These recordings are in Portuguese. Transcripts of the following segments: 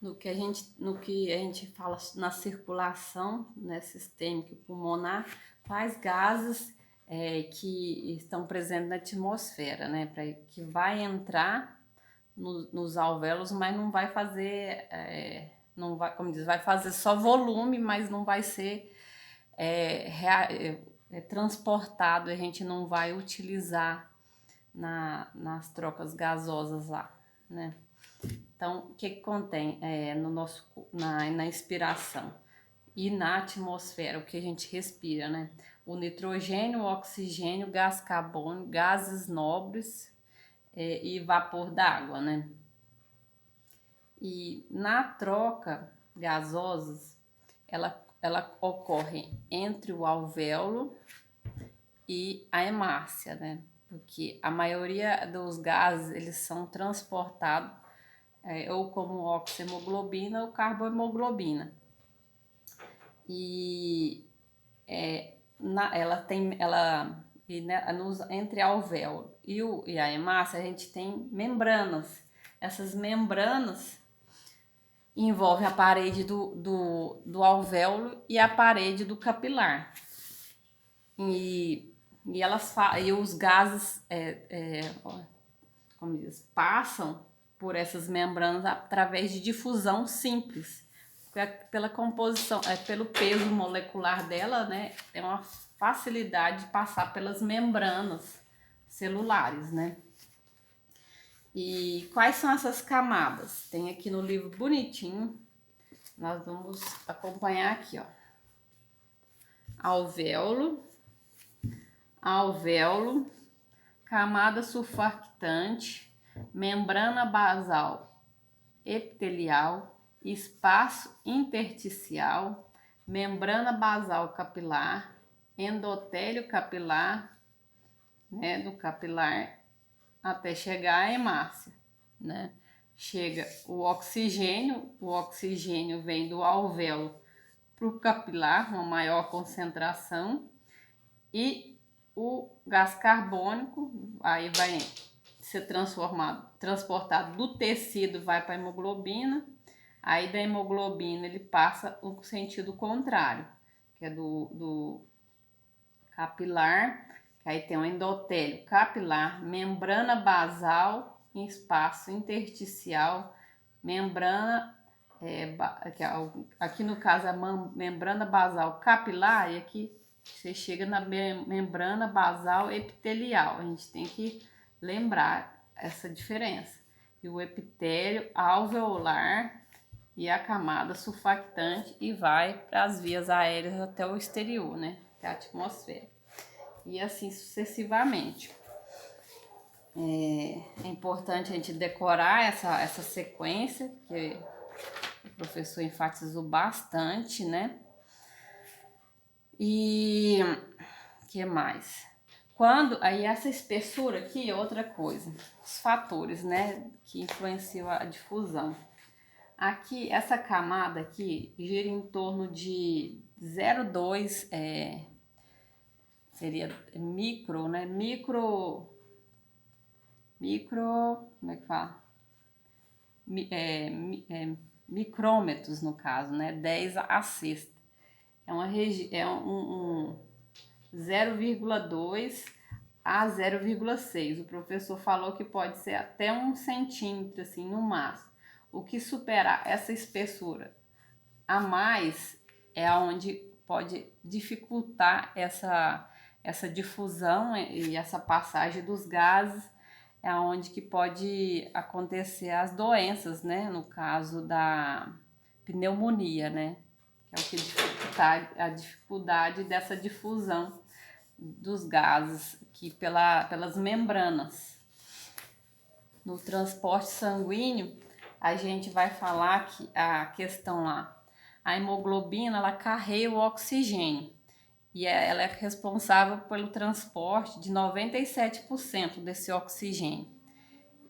no que a gente fala na circulação, né, sistêmica e pulmonar, quais gases que estão presentes na atmosfera, né, que vai entrar nos alvéolos, mas não vai fazer, não vai, como diz, vai fazer só volume, mas não vai ser transportado, a gente não vai utilizar nas trocas gasosas lá, né? Então, o que contém no nosso, na inspiração e na atmosfera, o que a gente respira, né? O nitrogênio, o oxigênio, gás carbônico, gases nobres e vapor d'água, né? E na troca gasosas, ela ocorre entre o alvéolo e a hemácia, né? Porque a maioria dos gases eles são transportados ou como oxihemoglobina ou carbohemoglobina. E ela tem, ela e, né, entre alvéolo e a hemácia a gente tem membranas. Essas membranas envolvem a parede do alvéolo e a parede do capilar. E, e os gases como diz, passam por essas membranas através de difusão simples. Pela composição, pelo peso molecular dela, né, é uma facilidade de passar pelas membranas celulares, né? E quais são essas camadas? Tem aqui no livro bonitinho, nós vamos acompanhar aqui, ó. Alvéolo, alvéolo, camada surfactante, membrana basal epitelial, espaço intersticial, membrana basal capilar, endotélio capilar, né, do capilar até chegar à hemácia, né? Chega o oxigênio vem do alvéolo para o capilar, uma maior concentração, e o gás carbônico aí vai ser transportado do tecido, vai para a hemoglobina, aí da hemoglobina ele passa o sentido contrário, que é do capilar, que aí tem o endotélio capilar, membrana basal, espaço intersticial, membrana, aqui no caso a membrana basal capilar, e aqui você chega na membrana basal epitelial. A gente tem que lembrar essa diferença. E o epitélio alveolar e a camada surfactante e vai para as vias aéreas até o exterior, né? Até a atmosfera. E assim sucessivamente. É importante a gente decorar essa sequência, que o professor enfatizou bastante, né? E que mais? Quando aí essa espessura aqui é outra coisa, os fatores, né, que influenciam a difusão. Aqui essa camada aqui gira em torno de 0,2 seria micro, né? Como é que fala? Micrômetros no caso, né? 10 a sexta. É um 0,2 a 0,6. O professor falou que pode ser até 1 centímetro, assim, no máximo. O que superar essa espessura a mais é onde pode dificultar essa difusão e essa passagem dos gases, é onde que pode acontecer as doenças, né? No caso da pneumonia, né? Que é o que dificulta a dificuldade dessa difusão dos gases aqui pelas membranas. No transporte sanguíneo, a gente vai falar que a questão lá, a hemoglobina, ela carrega o oxigênio e ela é responsável pelo transporte de 97% desse oxigênio.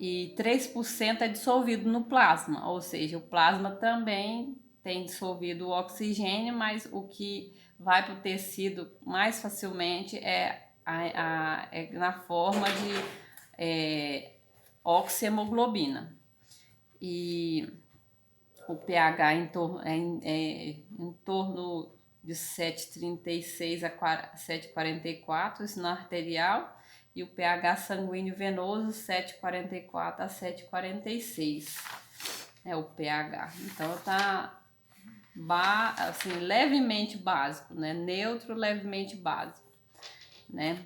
E 3% é dissolvido no plasma, ou seja, o plasma também tem dissolvido o oxigênio, mas o que vai para o tecido mais facilmente é na forma de oxihemoglobina. E o pH em torno de 7,36 a 7,44, isso na arterial, e o pH sanguíneo venoso 7,44 a 7,46 é o pH. Então tá assim, levemente básico, né? Neutro, levemente básico, né?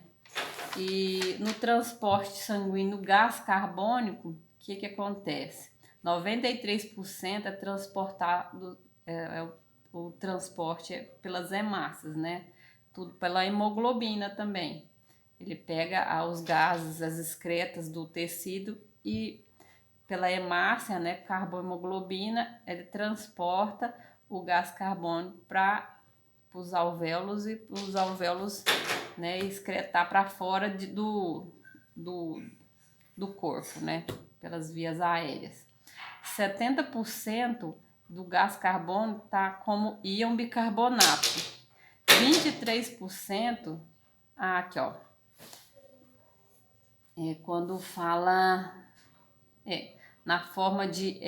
E no transporte sanguíneo gás carbônico, o que acontece? 93% é transportado, o transporte é pelas hemácias, né? Tudo pela hemoglobina também. Ele pega os gases, as excretas do tecido e pela hemácia, né, carbohemoglobina, ele transporta o gás carbônico para os alvéolos e os alvéolos, né, excretar para fora do corpo, né, pelas vias aéreas. 70% do gás carbônico está como íon bicarbonato. 23%, aqui ó, quando fala na forma de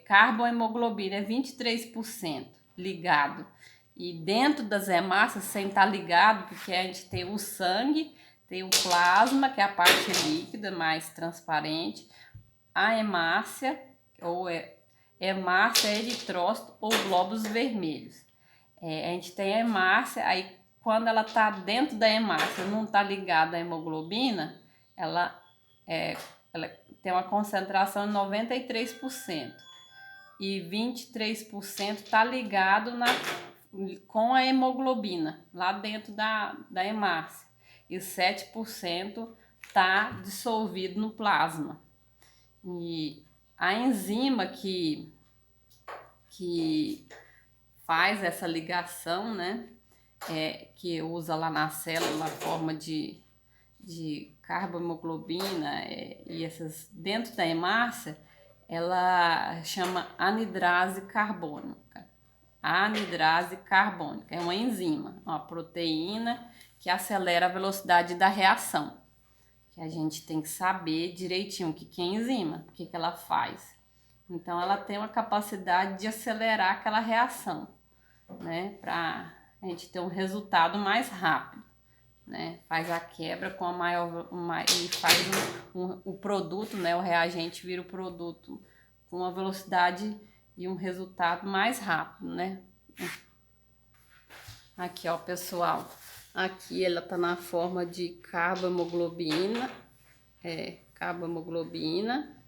carbohemoglobina, é 23% ligado. E dentro das hemácias, sem estar ligado, porque a gente tem o sangue, tem o plasma, que é a parte líquida, mais transparente, a hemácia, ou hemácia, eritrócito ou glóbulos vermelhos. A gente tem a hemácia, aí quando ela está dentro da hemácia, não está ligada à hemoglobina, ela tem uma concentração de 93% e 23% está ligado com a hemoglobina, lá dentro da hemácia, e 7% está dissolvido no plasma. E a enzima que faz essa ligação, né, que usa lá na célula a forma de carbohemoglobina e essas dentro da hemácia, ela chama anidrase carbônica. Anidrase carbônica é uma enzima, uma proteína que acelera a velocidade da reação. Que a gente tem que saber direitinho o que é enzima, o que ela faz. Então ela tem uma capacidade de acelerar aquela reação, né, para a gente ter um resultado mais rápido. Né, faz a quebra com a e faz o produto, né, o reagente vira o produto com uma velocidade e um resultado mais rápido, né? Aqui, ó, pessoal, aqui ela tá na forma de carbohemoglobina, carbohemoglobina,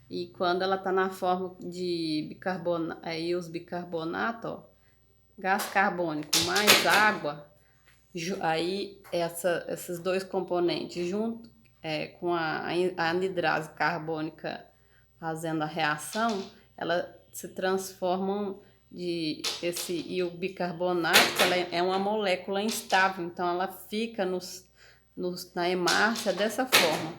e quando ela tá na forma de bicarbonato, aí os bicarbonatos, ó, gás carbônico mais água. Aí esses dois componentes junto com a anidrase carbônica fazendo a reação, ela se transformam e o bicarbonato, ela é uma molécula instável, então ela fica na hemácia dessa forma.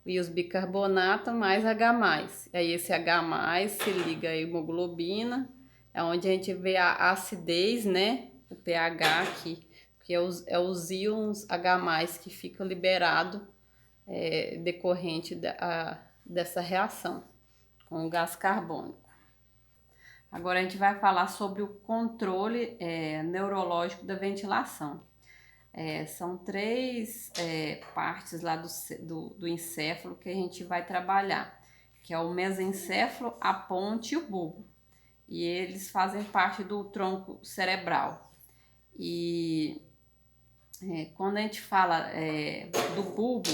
E os bicarbonatos mais H+. Aí esse H+ se liga à hemoglobina, é onde a gente vê a acidez, né? O pH aqui, que é os íons H+, que ficam liberados decorrente dessa reação com o gás carbônico. Agora a gente vai falar sobre o controle neurológico da ventilação. São três partes lá do encéfalo que a gente vai trabalhar, que é o mesencéfalo, a ponte e o bulbo. E eles fazem parte do tronco cerebral. E quando a gente fala do bulbo,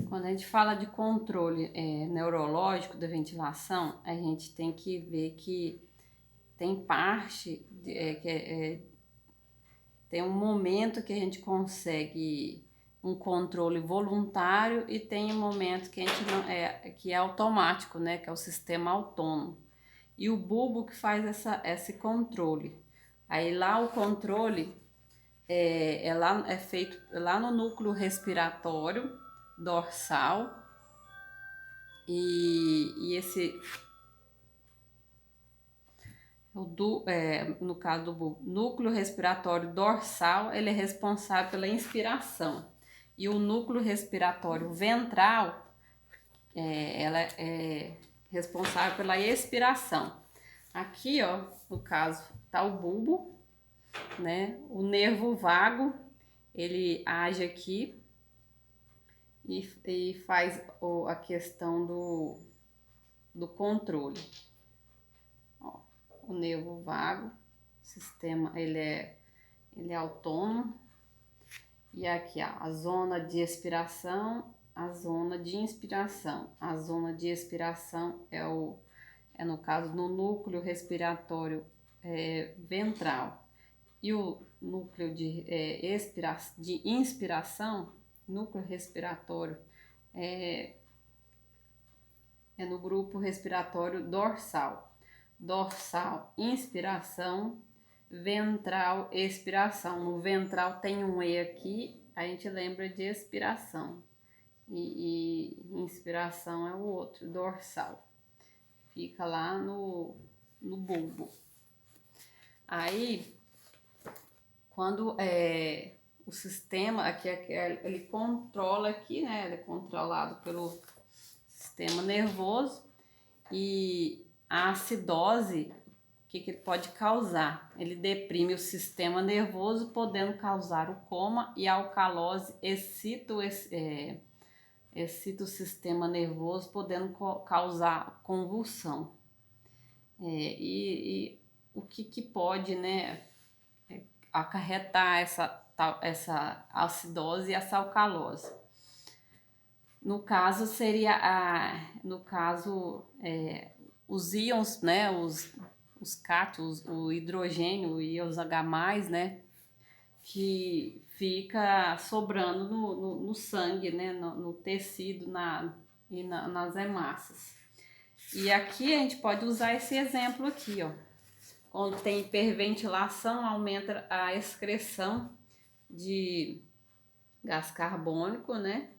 quando a gente fala de controle neurológico da ventilação, a gente tem que ver que tem parte, tem um momento que a gente consegue um controle voluntário e tem um momento que a gente não, que é automático, né, que é o sistema autônomo. E o bulbo que faz esse controle. Aí lá o controle é feito lá no núcleo respiratório dorsal e esse no caso do bulbo, núcleo respiratório dorsal, ele é responsável pela inspiração e o núcleo respiratório ventral ela é responsável pela expiração. Aqui, ó, no caso, tá o bulbo, né? O nervo vago, ele age aqui e faz a questão do controle. Ó, o nervo vago, sistema, ele é autônomo. E aqui, ó, a zona de expiração, a zona de inspiração. A zona de expiração é no caso no núcleo respiratório ventral. E o núcleo de inspiração, núcleo respiratório, é no grupo respiratório dorsal. Dorsal, inspiração, ventral, expiração. No ventral tem um E aqui, a gente lembra de expiração. E inspiração é o outro, dorsal. Fica lá no bulbo. Aí, quando o sistema aqui, ele controla aqui, né? Ele é controlado pelo sistema nervoso e a acidose, o que ele pode causar? Ele deprime o sistema nervoso, podendo causar o coma, e a alcalose excita o sistema nervoso, podendo causar convulsão. E o que pode, né, acarretar essa acidose e essa alcalose? No caso, os íons, né, os cátions, o hidrogênio e os H+, né, que fica sobrando no sangue, né, no tecido e nas hemácias. E aqui a gente pode usar esse exemplo aqui, ó. Quando tem hiperventilação, aumenta a excreção de gás carbônico, né?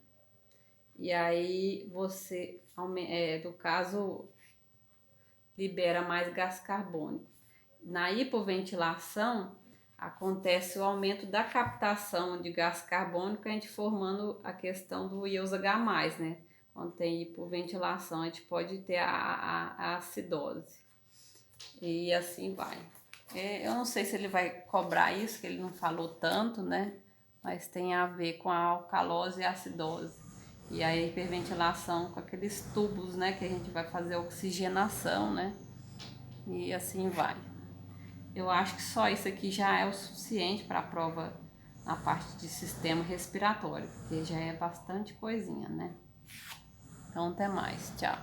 E aí você, no caso, libera mais gás carbônico. Na hipoventilação, acontece o aumento da captação de gás carbônico, a gente formando a questão do IOS H+, né? Quando tem hipoventilação, a gente pode ter a acidose. E assim vai. Eu não sei se ele vai cobrar isso, que ele não falou tanto, né? Mas tem a ver com a alcalose e a acidose. E a hiperventilação com aqueles tubos, né? Que a gente vai fazer oxigenação, né? E assim vai. Eu acho que só isso aqui já é o suficiente para a prova na parte de sistema respiratório, porque já é bastante coisinha, né? Então até mais, tchau.